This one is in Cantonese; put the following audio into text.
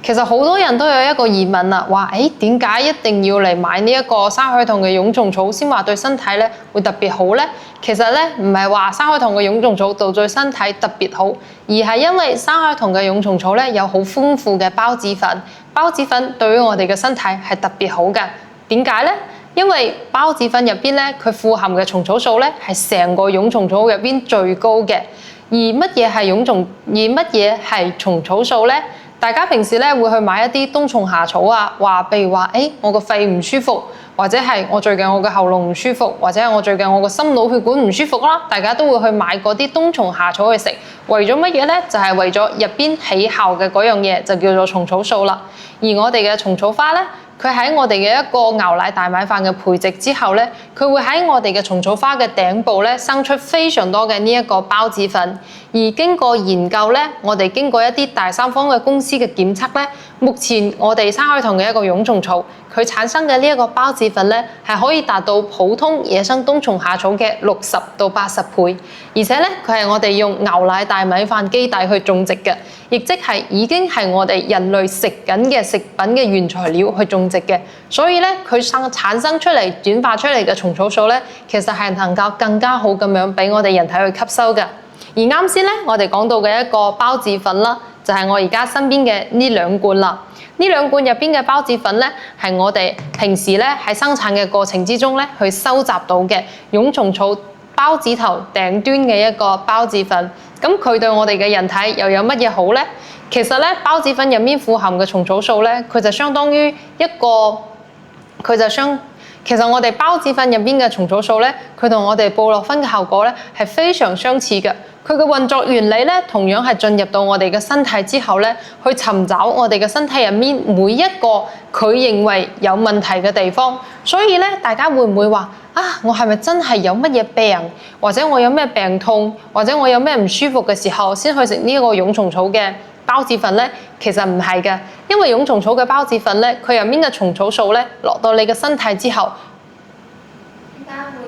其實好多人都有一個疑問啦，話點解一定要嚟買呢一個山海棠嘅蛹蟲草先話對身體咧會特別好呢？其實咧唔係話山海棠嘅蛹蟲草對身體特別好，而係因為山海棠嘅蛹蟲草咧有好豐富嘅孢子粉，孢子粉對於我哋嘅身體係特別好嘅。點解呢？因為孢子粉入邊咧，佢富含嘅蟲草素咧係成個蛹蟲草入邊最高嘅。而乜嘢係蟲草素咧？大家平時咧會去買一啲冬蟲夏草啊，譬如話我個肺唔舒服，或者係我最近我嘅喉嚨唔舒服，或者係我最近我個心腦血管唔舒服啦，大家都會去買嗰啲冬蟲夏草去食。為咗乜嘢咧？就係為咗入邊起效嘅嗰樣嘢，就叫做蟲草素啦。而我哋嘅蟲草花咧，佢喺我哋嘅一個牛奶大米飯嘅培植之後咧，佢會喺我哋嘅蟲草花嘅頂部咧生出非常多嘅呢一個孢子粉。而經過研究咧，我哋經過一啲第三方嘅公司嘅檢測咧，目前我哋山海棠嘅一個蛹蟲草，佢產生嘅呢一個孢子粉咧，係可以達到普通野生冬蟲夏草嘅60到80倍。而且咧，佢係我哋用牛奶大米飯基底去種植嘅，亦即係已經係我哋人類食緊嘅食品嘅原材料去種植嘅。所以咧，佢產生出嚟、轉化出嚟嘅蟲草素咧，其實係能夠更加好咁樣俾我哋人體去吸收嘅。而啱先咧，我哋講到嘅一個孢子粉啦，就係我而家身邊嘅呢2罐啦。呢2罐入邊嘅孢子粉咧，係我哋平時咧喺生產嘅過程之中咧去收集到嘅蛹蟲草孢子頭頂端嘅一個孢子粉。咁佢對我哋嘅人體又有乜嘢好呢？其實咧，孢子粉入面富含嘅蟲草素咧，佢就相當於其實我哋孢子粉入邊嘅蟲草素咧，佢同我哋布洛芬嘅效果咧係非常相似嘅。佢嘅運作原理咧，同樣係進入到我哋嘅身體之後咧，去尋找我哋嘅身體入面每一個佢認為有問題嘅地方。所以咧，大家會唔會話我係咪真係有乜嘢病，或者我有咩病痛，或者我有咩唔舒服嘅時候，先去食呢個蛹蟲草嘅孢子粉咧？其實唔係嘅，因為蛹蟲草嘅孢子粉咧，佢入面嘅蟲草素咧落到你嘅身體之後，